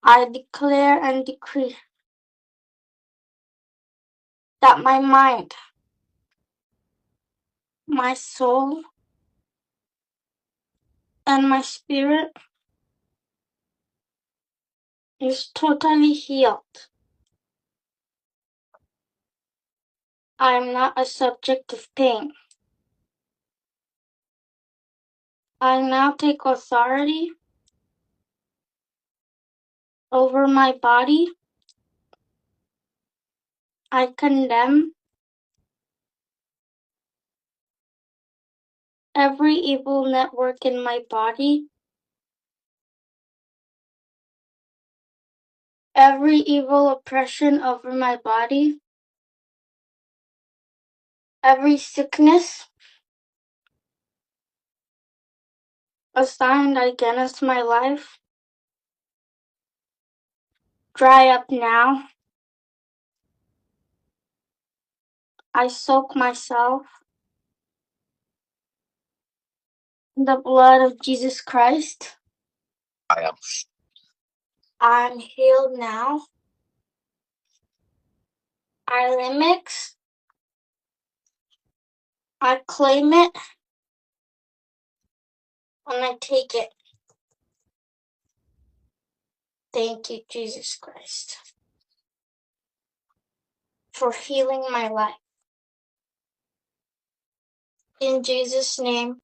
I declare and decree that my mind, my soul, and my spirit is totally healed. I am not a subject of pain. I now take authority over my body. I condemn every evil network in my body, every evil oppression over my body, every sickness assigned against my life. Dry up now. I soak myself in the blood of Jesus Christ. I'm healed now. I limit. I claim it. And I take it. Thank you, Jesus Christ, for healing my life. In Jesus' name,